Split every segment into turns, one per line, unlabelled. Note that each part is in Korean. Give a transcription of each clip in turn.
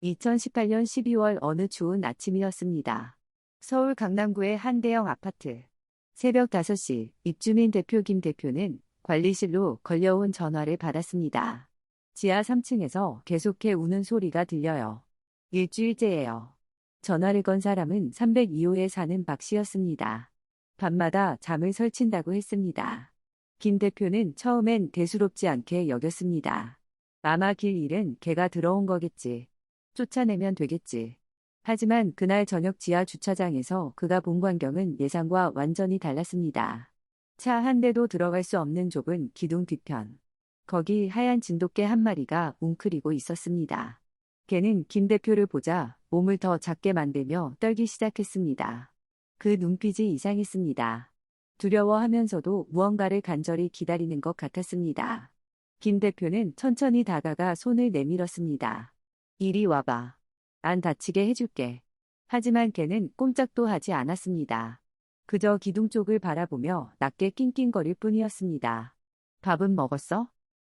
2018년 12월 어느 추운 아침이었습니다. 서울 강남구의 한 대형 아파트. 새벽 5시 입주민 대표 김 대표는 관리실로 걸려온 전화를 받았습니다. 지하 3층에서 계속해 우는 소리가 들려요. 일주일째예요. 전화를 건 사람은 302호에 사는 박 씨였습니다. 밤마다 잠을 설친다고 했습니다. 김 대표는 처음엔 대수롭지 않게 여겼습니다. 아마 길 일은 개가 들어온 거겠지. 쫓아내면 되겠지. 하지만 그날 저녁 지하 주차장에서 그가 본 광경은 예상과 완전히 달랐습니다. 차 한 대도 들어갈 수 없는 좁은 기둥 뒤편. 거기 하얀 진돗개 한 마리가 웅크리고 있었습니다. 개는 김 대표를 보자 몸을 더 작게 만들며 떨기 시작했습니다. 그 눈빛이 이상했습니다. 두려워하면서도 무언가를 간절히 기다리는 것 같았습니다. 김 대표는 천천히 다가가 손을 내밀었습니다. 이리 와봐. 안 다치게 해줄게. 하지만 개는 꼼짝도 하지 않았습니다. 그저 기둥 쪽을 바라보며 낮게 낑낑거릴 뿐이었습니다. 밥은 먹었어?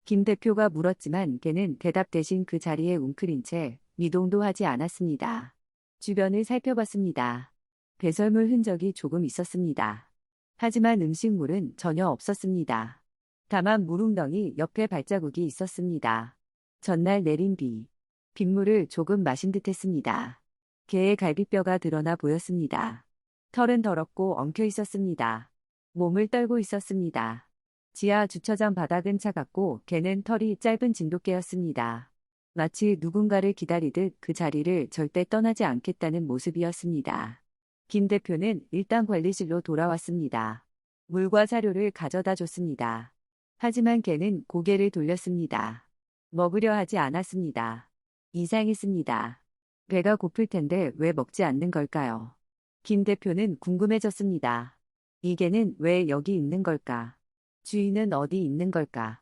김 대표가 물었지만 개는 대답 대신 그 자리에 웅크린 채 미동도 하지 않았습니다. 주변을 살펴봤습니다. 배설물 흔적이 조금 있었습니다. 하지만 음식물은 전혀 없었습니다. 다만 물웅덩이 옆에 발자국이 있었습니다. 전날 내린 비. 빗물을 조금 마신 듯 했습니다. 개의 갈비뼈가 드러나 보였습니다. 털은 더럽고 엉켜 있었습니다. 몸을 떨고 있었습니다. 지하 주차장 바닥은 차갑고 개는 털이 짧은 진돗개였습니다. 마치 누군가를 기다리듯 그 자리를 절대 떠나지 않겠다는 모습이었습니다. 김 대표는 일단 관리실로 돌아왔습니다. 물과 사료를 가져다 줬습니다. 하지만 개는 고개를 돌렸습니다. 먹으려 하지 않았습니다. 이상했습니다. 배가 고플 텐데 왜 먹지 않는 걸까요? 김 대표는 궁금해졌습니다. 이 개는 왜 여기 있는 걸까? 주인은 어디 있는 걸까?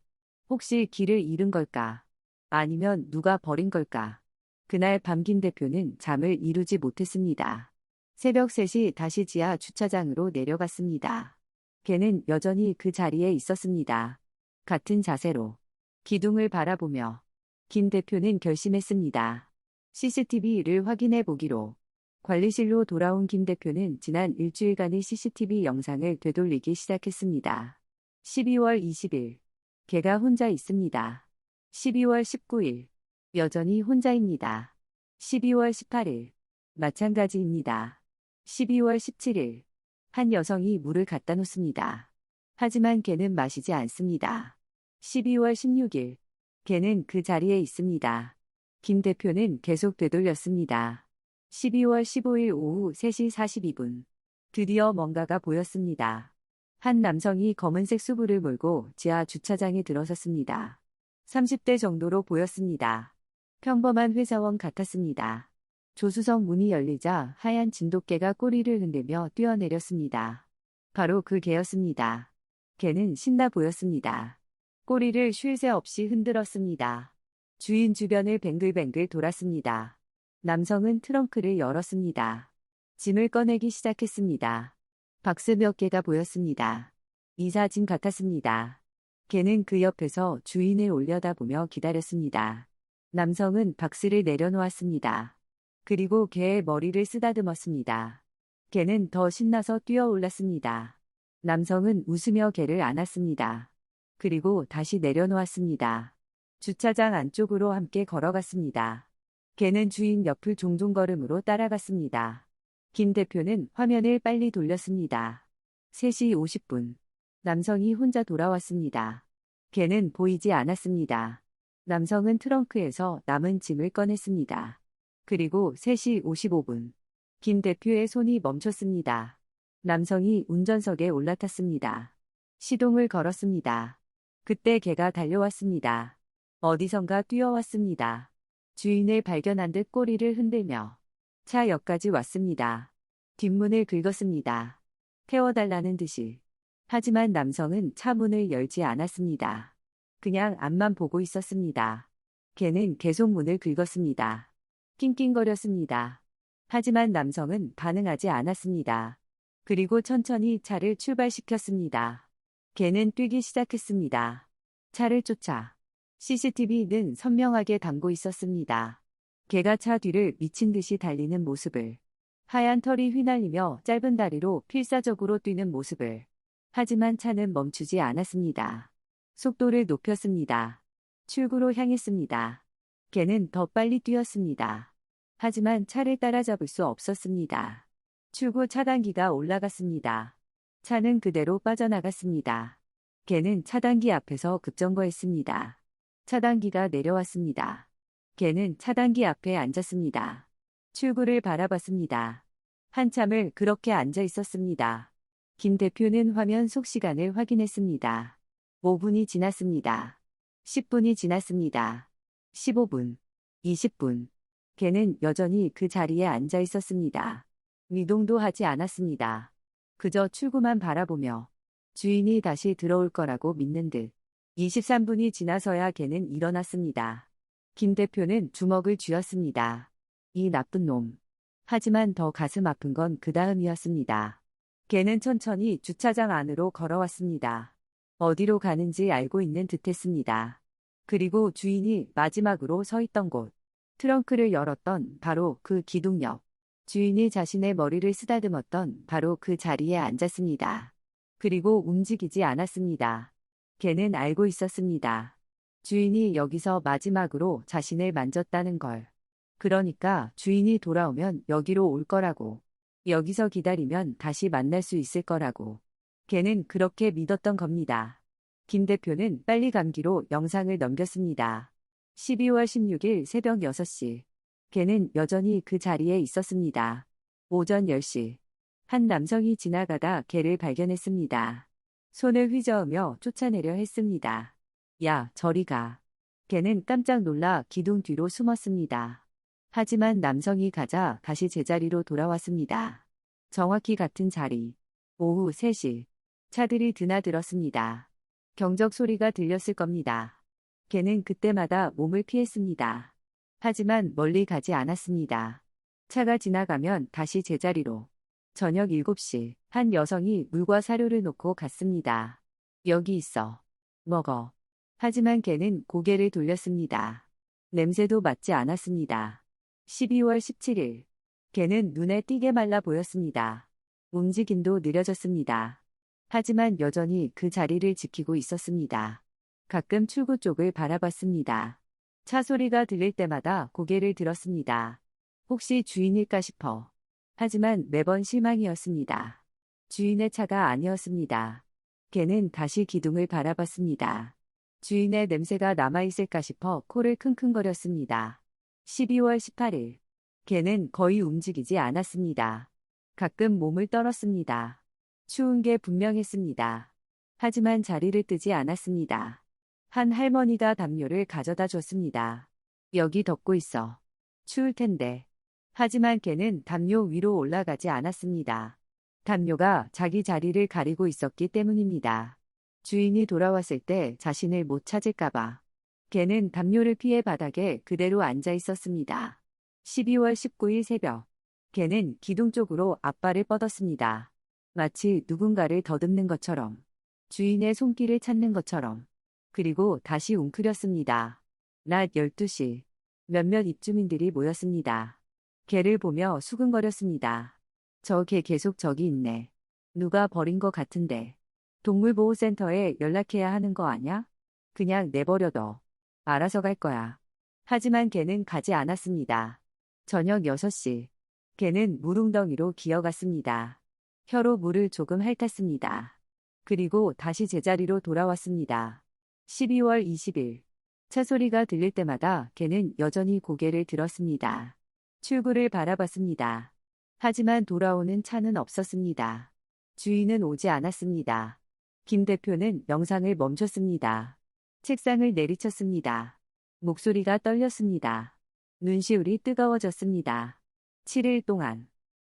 혹시 길을 잃은 걸까? 아니면 누가 버린 걸까? 그날 밤 김 대표는 잠을 이루지 못했습니다. 새벽 3시 다시 지하 주차장으로 내려갔습니다. 개는 여전히 그 자리에 있었습니다. 같은 자세로 기둥을 바라보며 김 대표는 결심했습니다. CCTV를 확인해 보기로. 관리실로 돌아온 김 대표는 지난 일주일간의 CCTV 영상을 되돌리기 시작했습니다. 12월 20일. 개가 혼자 있습니다. 12월 19일. 여전히 혼자입니다. 12월 18일. 마찬가지입니다. 12월 17일. 한 여성이 물을 갖다 놓습니다. 하지만 개는 마시지 않습니다. 12월 16일. 개는 그 자리에 있습니다. 김 대표는 계속 되돌렸습니다. 12월 15일 오후 3시 42분. 드디어 뭔가가 보였습니다. 한 남성이 검은색 수부를 몰고 지하 주차장에 들어섰습니다. 30대 정도로 보였습니다. 평범한 회사원 같았습니다. 조수석 문이 열리자 하얀 진돗개가 꼬리를 흔들며 뛰어내렸습니다. 바로 그 개였습니다. 개는 신나 보였습니다. 꼬리를 쉴 새 없이 흔들었습니다. 주인 주변을 뱅글뱅글 돌았습니다. 남성은 트렁크를 열었습니다. 짐을 꺼내기 시작했습니다. 박스 몇 개가 보였습니다. 이사짐 같았습니다. 개는 그 옆에서 주인을 올려다보며 기다렸습니다. 남성은 박스를 내려놓았습니다. 그리고 개의 머리를 쓰다듬었습니다. 개는 더 신나서 뛰어올랐습니다. 남성은 웃으며 개를 안았습니다. 그리고 다시 내려놓았습니다. 주차장 안쪽으로 함께 걸어갔습니다. 개는 주인 옆을 종종 걸음으로 따라갔습니다. 김 대표는 화면을 빨리 돌렸습니다. 3시 50분. 남성이 혼자 돌아왔습니다. 개는 보이지 않았습니다. 남성은 트렁크에서 남은 짐을 꺼냈습니다. 그리고 3시 55분. 김 대표의 손이 멈췄습니다. 남성이 운전석에 올라탔습니다. 시동을 걸었습니다. 그때 개가 달려왔습니다. 어디선가 뛰어왔습니다. 주인을 발견한 듯 꼬리를 흔들며 차 옆까지 왔습니다. 뒷문을 긁었습니다. 태워달라는 듯이. 하지만 남성은 차 문을 열지 않았습니다. 그냥 앞만 보고 있었습니다. 개는 계속 문을 긁었습니다. 낑낑거렸습니다. 하지만 남성은 반응하지 않았습니다. 그리고 천천히 차를 출발시켰습니다. 개는 뛰기 시작했습니다. 차를 쫓아. CCTV는 선명하게 담고 있었습니다. 개가 차 뒤를 미친 듯이 달리는 모습을, 하얀 털이 휘날리며 짧은 다리로 필사적으로 뛰는 모습을. 하지만 차는 멈추지 않았습니다. 속도를 높였습니다. 출구로 향했습니다. 개는 더 빨리 뛰었습니다. 하지만 차를 따라잡을 수 없었습니다. 출구 차단기가 올라갔습니다. 차는 그대로 빠져나갔습니다. 개는 차단기 앞에서 급정거했습니다. 차단기가 내려왔습니다. 개는 차단기 앞에 앉았습니다. 출구를 바라봤습니다. 한참을 그렇게 앉아 있었습니다. 김 대표는 화면 속 시간을 확인했습니다. 5분이 지났습니다. 10분이 지났습니다. 15분, 20분. 개는 여전히 그 자리에 앉아 있었습니다. 미동도 하지 않았습니다. 그저 출구만 바라보며 주인이 다시 들어올 거라고 믿는 듯. 23분이 지나서야 개는 일어났습니다. 김 대표는 주먹을 쥐었습니다. 이 나쁜 놈. 하지만 더 가슴 아픈 건 그 다음이었습니다. 개는 천천히 주차장 안으로 걸어왔습니다. 어디로 가는지 알고 있는 듯했습니다. 그리고 주인이 마지막으로 서 있던 곳. 트렁크를 열었던 바로 그 기둥 옆. 주인이 자신의 머리를 쓰다듬었던 바로 그 자리에 앉았습니다. 그리고 움직이지 않았습니다. 개는 알고 있었습니다. 주인이 여기서 마지막으로 자신을 만졌다는 걸. 그러니까 주인이 돌아오면 여기로 올 거라고. 여기서 기다리면 다시 만날 수 있을 거라고. 개는 그렇게 믿었던 겁니다. 김 대표는 빨리 감기로 영상을 넘겼습니다. 12월 16일 새벽 6시. 개는 여전히 그 자리에 있었습니다. 오전 10시. 한 남성이 지나가다 개를 발견했습니다. 손을 휘저으며 쫓아내려 했습니다. 야, 저리 가. 개는 깜짝 놀라 기둥 뒤로 숨었습니다. 하지만 남성이 가자 다시 제자리로 돌아왔습니다. 정확히 같은 자리. 오후 3시. 차들이 드나들었습니다. 경적 소리가 들렸을 겁니다. 개는 그때마다 몸을 피했습니다. 하지만 멀리 가지 않았습니다. 차가 지나가면 다시 제자리로. 저녁 7시. 한 여성이 물과 사료를 놓고 갔습니다. 여기 있어. 먹어. 하지만 개는 고개를 돌렸습니다. 냄새도 맡지 않았습니다. 12월 17일. 개는 눈에 띄게 말라 보였습니다. 움직임도 느려졌습니다. 하지만 여전히 그 자리를 지키고 있었습니다. 가끔 출구 쪽을 바라봤습니다. 차 소리가 들릴 때마다 고개를 들었습니다. 혹시 주인일까 싶어. 하지만 매번 실망이었습니다. 주인의 차가 아니었습니다. 개는 다시 기둥을 바라봤습니다. 주인의 냄새가 남아있을까 싶어 코를 킁킁거렸습니다. 12월 18일. 개는 거의 움직이지 않았습니다. 가끔 몸을 떨었습니다. 추운 게 분명했습니다. 하지만 자리를 뜨지 않았습니다. 한 할머니가 담요를 가져다 줬습니다. 여기 덮고 있어. 추울 텐데. 하지만 개는 담요 위로 올라가지 않았습니다. 담요가 자기 자리를 가리고 있었기 때문입니다. 주인이 돌아왔을 때 자신을 못 찾을까봐. 개는 담요를 피해 바닥에 그대로 앉아 있었습니다. 12월 19일 새벽. 개는 기둥 쪽으로 앞발을 뻗었습니다. 마치 누군가를 더듬는 것처럼. 주인의 손길을 찾는 것처럼. 그리고 다시 웅크렸습니다. 낮 12시. 몇몇 입주민들이 모였습니다. 개를 보며 수근거렸습니다. 저 개 계속 저기 있네. 누가 버린 거 같은데. 동물보호센터에 연락해야 하는 거 아냐? 그냥 내버려둬. 알아서 갈 거야. 하지만 개는 가지 않았습니다. 저녁 6시. 개는 물웅덩이로 기어갔습니다. 혀로 물을 조금 핥았습니다. 그리고 다시 제자리로 돌아왔습니다. 12월 20일. 차 소리가 들릴 때마다 개는 여전히 고개를 들었습니다. 출구를 바라봤습니다. 하지만 돌아오는 차는 없었습니다. 주인은 오지 않았습니다. 김 대표는 영상을 멈췄습니다. 책상을 내리쳤습니다. 목소리가 떨렸습니다. 눈시울이 뜨거워졌습니다. 7일 동안.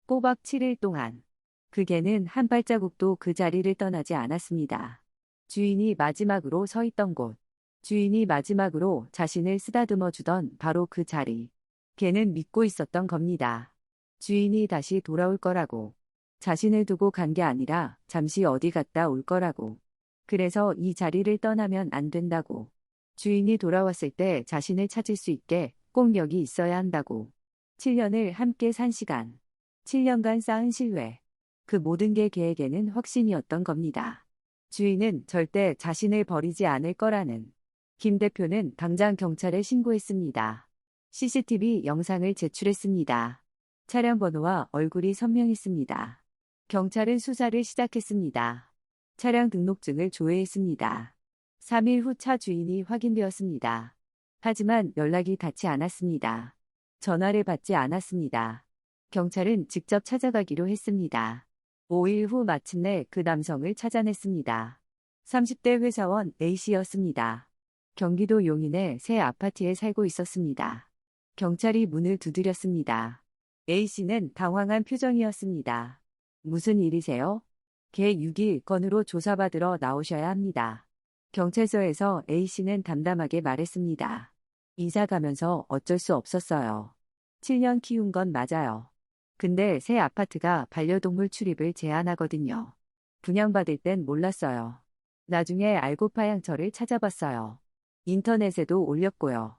꼬박 7일 동안. 그 개는 한 발자국도 그 자리를 떠나지 않았습니다. 주인이 마지막으로 서 있던 곳. 주인이 마지막으로 자신을 쓰다듬어 주던 바로 그 자리. 개는 믿고 있었던 겁니다. 주인이 다시 돌아올 거라고. 자신을 두고 간 게 아니라 잠시 어디 갔다 올 거라고. 그래서 이 자리를 떠나면 안 된다고. 주인이 돌아왔을 때 자신을 찾을 수 있게 꼭 여기 있어야 한다고. 7년을 함께 산 시간. 7년간 쌓은 신뢰. 그 모든 게 걔에게는 확신이었던 겁니다. 주인은 절대 자신을 버리지 않을 거라는. 김 대표는 당장 경찰에 신고했습니다. CCTV 영상을 제출했습니다. 차량 번호와 얼굴이 선명했습니다. 경찰은 수사를 시작했습니다. 차량 등록증을 조회했습니다. 3일 후 차 주인이 확인되었습니다. 하지만 연락이 닿지 않았습니다. 전화를 받지 않았습니다. 경찰은 직접 찾아가기로 했습니다. 5일 후 마침내 그 남성을 찾아냈습니다. 30대 회사원 A씨였습니다. 경기도 용인의 새 아파트에 살고 있었습니다. 경찰이 문을 두드렸습니다. A씨는 당황한 표정이었습니다. 무슨 일이세요? 개 6일 건으로 조사받으러 나오셔야 합니다. 경찰서에서 A씨는 담담하게 말했습니다. 이사 가면서 어쩔 수 없었어요. 7년 키운 건 맞아요. 근데 새 아파트가 반려동물 출입을 제한하거든요. 분양받을 땐 몰랐어요. 나중에 알고 파양처를 찾아봤어요. 인터넷에도 올렸고요.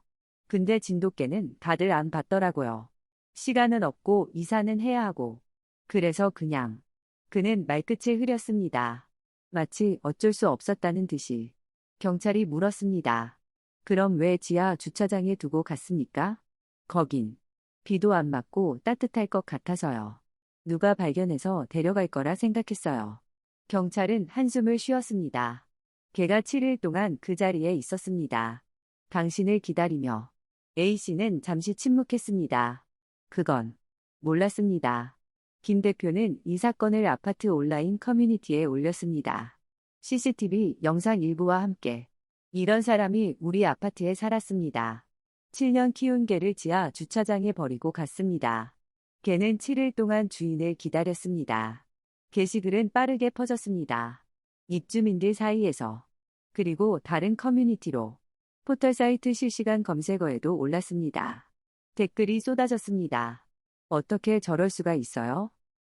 근데 진돗개는 다들 안 받더라고요. 시간은 없고 이사는 해야 하고. 그래서 그냥. 그는 말끝을 흐렸습니다. 마치 어쩔 수 없었다는 듯이. 경찰이 물었습니다. 그럼 왜 지하 주차장에 두고 갔습니까? 거긴. 비도 안 맞고 따뜻할 것 같아서요. 누가 발견해서 데려갈 거라 생각했어요. 경찰은 한숨을 쉬었습니다. 걔가 7일 동안 그 자리에 있었습니다. 당신을 기다리며. A씨는 잠시 침묵했습니다. 그건 몰랐습니다. 김 대표는 이 사건을 아파트 온라인 커뮤니티에 올렸습니다. CCTV 영상 일부와 함께. 이런 사람이 우리 아파트에 살았습니다. 7년 키운 개를 지하 주차장에 버리고 갔습니다. 개는 7일 동안 주인을 기다렸습니다. 게시글은 빠르게 퍼졌습니다. 입주민들 사이에서. 그리고 다른 커뮤니티로. 포털 사이트 실시간 검색어에도 올랐습니다. 댓글이 쏟아졌습니다. 어떻게 저럴 수가 있어요?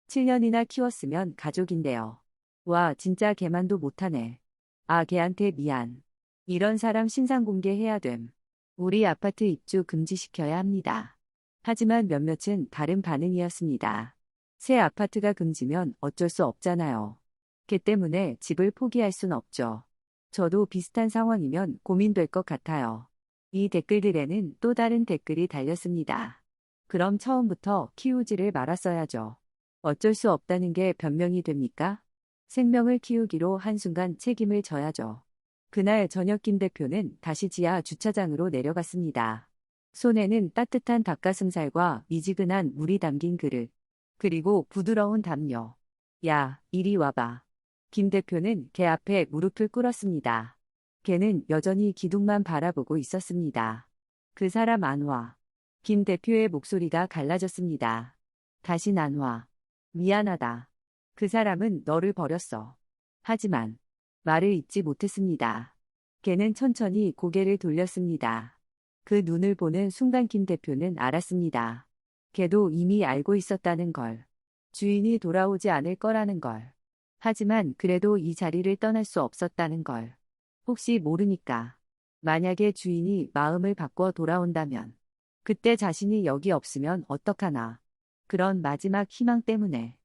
7년이나 키웠으면 가족인데요. 와, 진짜 개만도 못하네. 아, 걔한테 미안. 이런 사람 신상 공개해야 됨. 우리 아파트 입주 금지시켜야 합니다. 하지만 몇몇은 다른 반응이었습니다. 새 아파트가 금지면 어쩔 수 없잖아요. 걔 때문에 집을 포기할 순 없죠. 저도 비슷한 상황이면 고민될 것 같아요. 이 댓글들에는 또 다른 댓글이 달렸습니다. 그럼 처음부터 키우지를 말았어야죠. 어쩔 수 없다는 게 변명이 됩니까? 생명을 키우기로 한순간 책임을 져야죠. 그날 저녁 김 대표는 다시 지하 주차장으로 내려갔습니다. 손에는 따뜻한 닭가슴살과 미지근한 물이 담긴 그릇, 그리고 부드러운 담요. 야, 이리 와봐. 김 대표는 개 앞에 무릎을 꿇었습니다. 개는 여전히 기둥만 바라보고 있었습니다. 그 사람 안 와. 김 대표의 목소리가 갈라졌습니다. 다신 안 와. 미안하다. 그 사람은 너를 버렸어. 하지만 말을 잇지 못했습니다. 개는 천천히 고개를 돌렸습니다. 그 눈을 보는 순간 김 대표는 알았습니다. 개도 이미 알고 있었다는 걸. 주인이 돌아오지 않을 거라는 걸. 하지만 그래도 이 자리를 떠날 수 없었다는 걸. 혹시 모르니까. 만약에 주인이 마음을 바꿔 돌아온다면. 그때 자신이 여기 없으면 어떡하나. 그런 마지막 희망 때문에.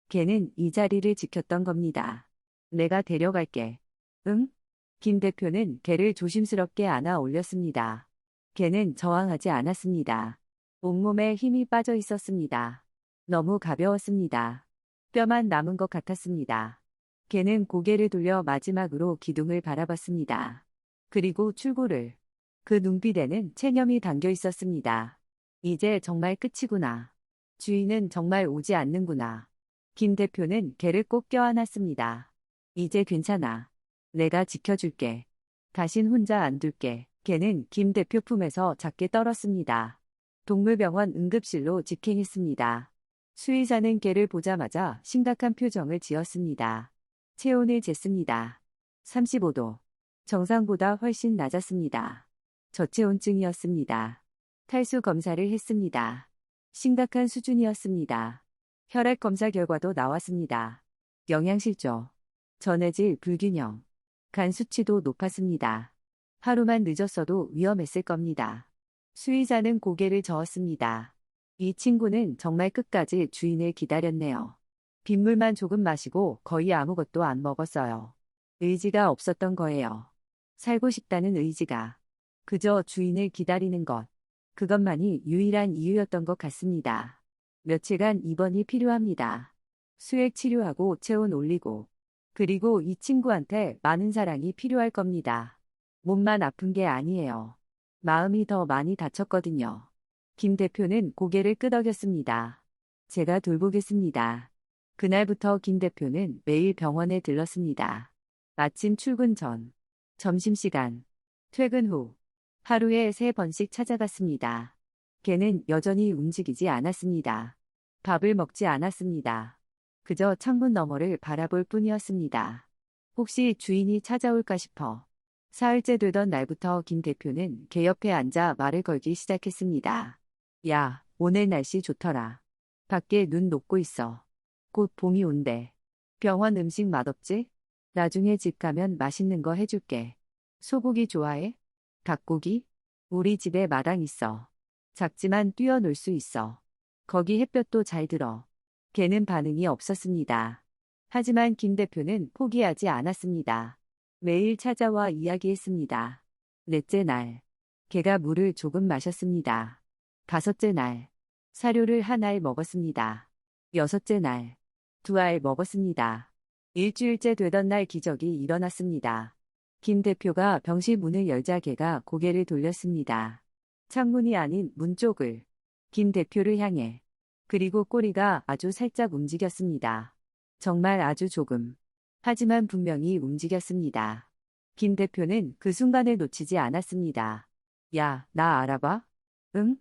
걔는 이 자리를 지켰던 겁니다. 내가 데려갈게. 응? 김 대표는 개를 조심스럽게 안아 올렸습니다. 개는 저항하지 않았습니다. 온몸에 힘이 빠져 있었습니다. 너무 가벼웠습니다. 뼈만 남은 것 같았습니다. 개는 고개를 돌려 마지막으로 기둥을 바라봤습니다. 그리고 출구를. 그 눈빛에는 체념이 담겨 있었습니다. 이제 정말 끝이구나. 주인은 정말 오지 않는구나. 김 대표는 개를 꼭 껴안았습니다. 이제 괜찮아. 내가 지켜줄게. 다신 혼자 안 둘게. 개는 김 대표 품에서 작게 떨었습니다. 동물병원 응급실로 직행했습니다. 수의사는 개를 보자마자 심각한 표정을 지었습니다. 체온을 쟀습니다. 35도. 정상보다 훨씬 낮았습니다. 저체온증이었습니다. 탈수 검사를 했습니다. 심각한 수준이었습니다. 혈액 검사 결과도 나왔습니다. 영양실조. 전해질 불균형. 간 수치도 높았습니다. 하루만 늦었어도 위험했을 겁니다. 수의사는 고개를 저었습니다. 이 친구는 정말 끝까지 주인을 기다렸네요. 빗물만 조금 마시고 거의 아무것도 안 먹었어요. 의지가 없었던 거예요. 살고 싶다는 의지가. 그저 주인을 기다리는 것. 그것만이 유일한 이유였던 것 같습니다. 며칠간 입원이 필요합니다. 수액 치료하고 체온 올리고. 그리고 이 친구한테 많은 사랑이 필요할 겁니다. 몸만 아픈 게 아니에요. 마음이 더 많이 다쳤거든요. 김 대표는 고개를 끄덕였습니다. 제가 돌보겠습니다. 그날부터 김 대표는 매일 병원에 들렀습니다. 아침 출근 전, 점심시간, 퇴근 후, 하루에 3번씩 찾아갔습니다. 걔는 여전히 움직이지 않았습니다. 밥을 먹지 않았습니다. 그저 창문 너머를 바라볼 뿐이었습니다. 혹시 주인이 찾아올까 싶어. 사흘째 되던 날부터 김 대표는 걔 옆에 앉아 말을 걸기 시작했습니다. 야, 오늘 날씨 좋더라. 밖에 눈 녹고 있어. 곧 봄이 온대. 병원 음식 맛없지? 나중에 집 가면 맛있는 거 해줄게. 소고기 좋아해? 닭고기? 우리 집에 마당 있어. 작지만 뛰어놀 수 있어. 거기 햇볕도 잘 들어. 걔는 반응이 없었습니다. 하지만 김 대표는 포기하지 않았습니다. 매일 찾아와 이야기했습니다. 넷째 날, 걔가 물을 조금 마셨습니다. 다섯째 날, 사료를 한 알 먹었습니다. 여섯째 날, 2알 먹었습니다. 일주일째 되던 날 기적이 일어났습니다. 김 대표가 병실 문을 열자 걔가 고개를 돌렸습니다. 창문이 아닌 문 쪽을. 김 대표를 향해. 그리고 꼬리가 아주 살짝 움직였습니다. 정말 아주 조금. 하지만 분명히 움직였습니다. 김 대표는 그 순간을 놓치지 않았습니다. 야, 나 알아봐? 응?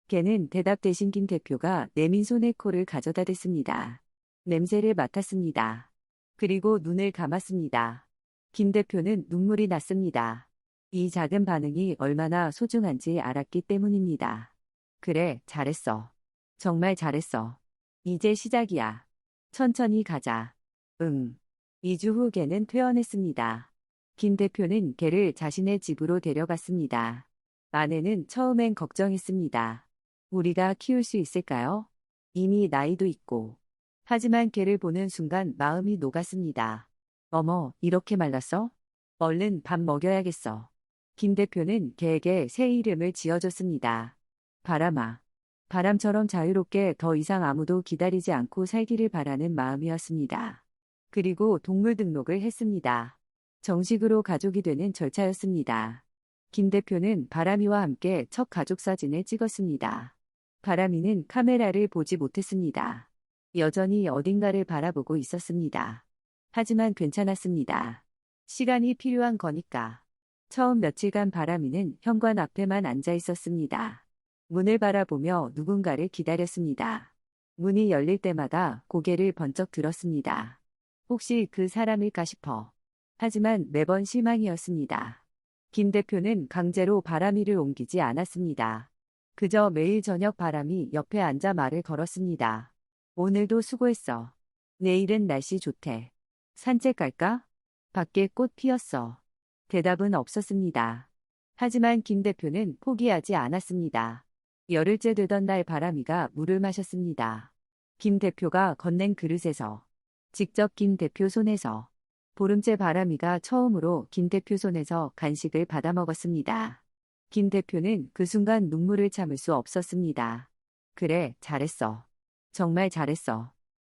걔는 대답 대신 김 대표가 내민 손에 코를 가져다 댔습니다. 냄새를 맡았습니다. 그리고 눈을 감았습니다. 김 대표는 눈물이 났습니다. 이 작은 반응이 얼마나 소중한지 알았기 때문입니다. 그래, 잘했어. 정말 잘했어. 이제 시작이야. 천천히 가자. 응. 2주 후 걔는 퇴원했습니다. 김 대표는 걔를 자신의 집으로 데려갔습니다. 아내는 처음엔 걱정했습니다. 우리가 키울 수 있을까요? 이미 나이도 있고. 하지만 걔를 보는 순간 마음이 녹았습니다. 어머, 이렇게 말랐어? 얼른 밥 먹여야겠어. 김 대표는 걔에게 새 이름을 지어줬습니다. 바람아. 바람처럼 자유롭게 더 이상 아무도 기다리지 않고 살기를 바라는 마음이었습니다. 그리고 동물 등록을 했습니다. 정식으로 가족이 되는 절차였습니다. 김 대표는 바람이와 함께 첫 가족 사진을 찍었습니다. 바람이는 카메라를 보지 못했습니다. 여전히 어딘가를 바라보고 있었습니다. 하지만 괜찮았습니다. 시간이 필요한 거니까. 처음 며칠간 바람이는 현관 앞에만 앉아 있었습니다. 문을 바라보며 누군가를 기다렸습니다. 문이 열릴 때마다 고개를 번쩍 들었습니다. 혹시 그 사람일까 싶어. 하지만 매번 실망이었습니다. 김 대표는 강제로 바람이를 옮기지 않았습니다. 그저 매일 저녁 바람이 옆에 앉아 말을 걸었습니다. 오늘도 수고했어. 내일은 날씨 좋대. 산책 갈까? 밖에 꽃 피었어. 대답은 없었습니다. 하지만 김 대표는 포기하지 않았습니다. 열흘째 되던 날 바람이가 물을 마셨습니다. 김 대표가 건넨 그릇에서. 직접 김 대표 손에서. 보름째 바람이가 처음으로 김 대표 손에서 간식을 받아 먹었습니다. 김 대표는 그 순간 눈물을 참을 수 없었습니다. 그래, 잘했어. 정말 잘했어.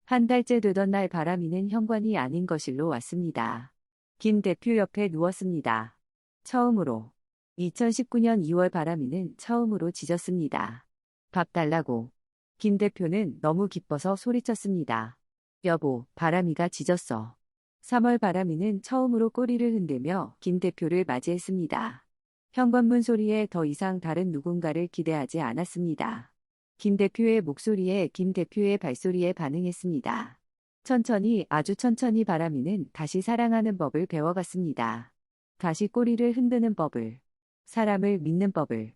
한 달째 되던 날 바람이는 현관이 아닌 거실로 왔습니다. 김 대표 옆에 누웠습니다. 처음으로. 2019년 2월 바람이는 처음으로 짖었습니다. 밥 달라고. 김 대표는 너무 기뻐서 소리쳤습니다. 여보, 바람이가 짖었어. 3월 바람이는 처음으로 꼬리를 흔들며 김 대표를 맞이했습니다. 현관문 소리에 더 이상 다른 누군가를 기대하지 않았습니다. 김 대표의 목소리에 김 대표의 발소리에 반응했습니다. 천천히 아주 천천히 바람이는 다시 사랑하는 법을 배워갔습니다. 다시 꼬리를 흔드는 법을. 사람을 믿는 법을.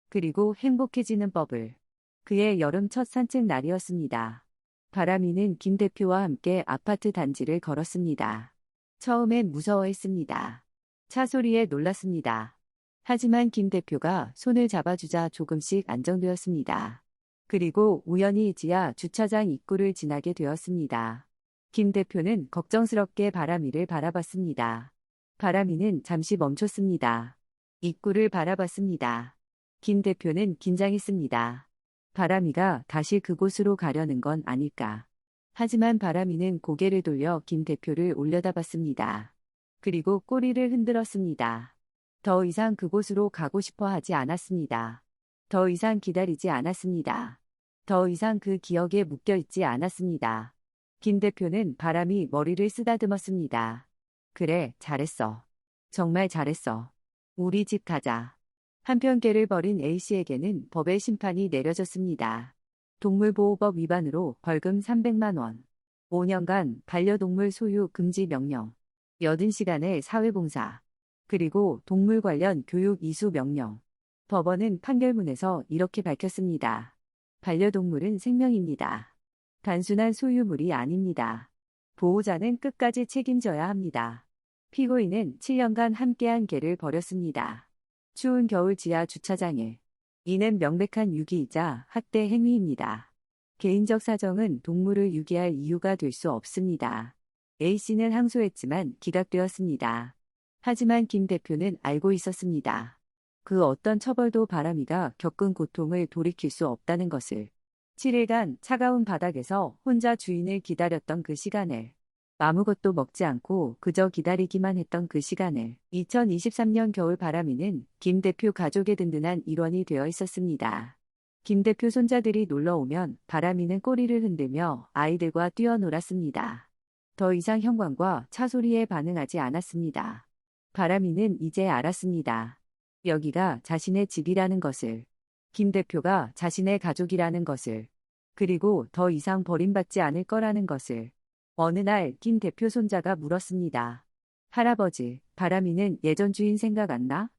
그리고 행복해지는 법을. 그의 여름 첫 산책 날이었습니다. 바람이는 김 대표와 함께 아파트 단지를 걸었습니다. 처음엔 무서워했습니다. 차 소리에 놀랐습니다. 하지만 김 대표가 손을 잡아주자 조금씩 안정되었습니다. 그리고 우연히 지하 주차장 입구를 지나게 되었습니다. 김 대표는 걱정스럽게 바람이를 바라봤습니다. 바람이는 잠시 멈췄습니다. 입구를 바라봤습니다. 김 대표는 긴장했습니다. 바람이가 다시 그곳으로 가려는 건 아닐까. 하지만 바람이는 고개를 돌려 김 대표를 올려다봤습니다. 그리고 꼬리를 흔들었습니다. 더 이상 그곳으로 가고 싶어 하지 않았습니다. 더 이상 기다리지 않았습니다. 더 이상 그 기억에 묶여 있지 않았습니다. 김 대표는 바람이 머리를 쓰다듬었습니다. 그래, 잘했어. 정말 잘했어. 우리 집 가자. 한편 개를 버린 A씨에게는 법의 심판이 내려졌습니다. 동물보호법 위반으로 벌금 300만 원. 5년간 반려동물 소유 금지 명령. 80시간의 사회봉사. 그리고 동물 관련 교육 이수 명령. 법원은 판결문에서 이렇게 밝혔습니다. 반려동물은 생명입니다. 단순한 소유물이 아닙니다. 보호자는 끝까지 책임져야 합니다. 피고인은 7년간 함께한 개를 버렸습니다. 추운 겨울 지하 주차장에. 이는 명백한 유기이자 학대 행위입니다. 개인적 사정은 동물을 유기할 이유가 될 수 없습니다. A씨는 항소했지만 기각되었습니다. 하지만 김 대표는 알고 있었습니다. 그 어떤 처벌도 바람이가 겪은 고통을 돌이킬 수 없다는 것을. 7일간 차가운 바닥에서 혼자 주인을 기다렸던 그 시간을. 아무것도 먹지 않고 그저 기다리기만 했던 그 시간을. 2023년 겨울 바람이는 김 대표 가족의 든든한 일원이 되어 있었습니다. 김 대표 손자들이 놀러오면 바람이는 꼬리를 흔들며 아이들과 뛰어놀았습니다. 더 이상 현관과 차소리에 반응하지 않았습니다. 바람이는 이제 알았습니다. 여기가 자신의 집이라는 것을. 김 대표가 자신의 가족이라는 것을. 그리고 더 이상 버림받지 않을 거라는 것을. 어느 날 김 대표 손자가 물었습니다. 할아버지, 바람이는 예전 주인 생각 안 나?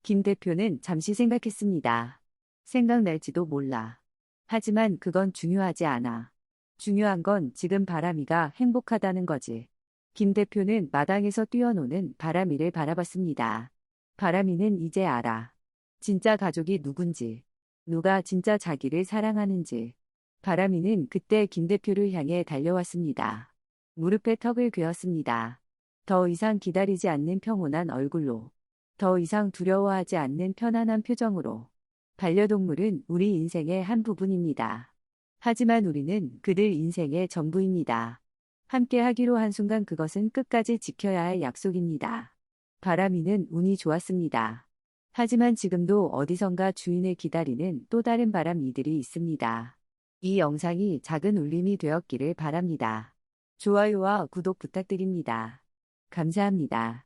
김 대표는 잠시 생각했습니다. 생각날지도 몰라. 하지만 그건 중요하지 않아. 중요한 건 지금 바람이가 행복하다는 거지. 김 대표는 마당에서 뛰어노는 바람이를 바라봤습니다. 바람이는 이제 알아. 진짜 가족이 누군지. 누가 진짜 자기를 사랑하는지. 바람이는 그때 김 대표를 향해 달려왔습니다. 무릎에 턱을 괴었습니다. 더 이상 기다리지 않는 평온한 얼굴로. 더 이상 두려워하지 않는 편안한 표정으로. 반려동물은 우리 인생의 한 부분입니다. 하지만 우리는 그들 인생의 전부입니다. 함께 하기로 한 순간 그것은 끝까지 지켜야 할 약속입니다. 바람이는 운이 좋았습니다. 하지만 지금도 어디선가 주인을 기다리는 또 다른 바람이들이 있습니다. 이 영상이 작은 울림이 되었기를 바랍니다. 좋아요와 구독 부탁드립니다. 감사합니다.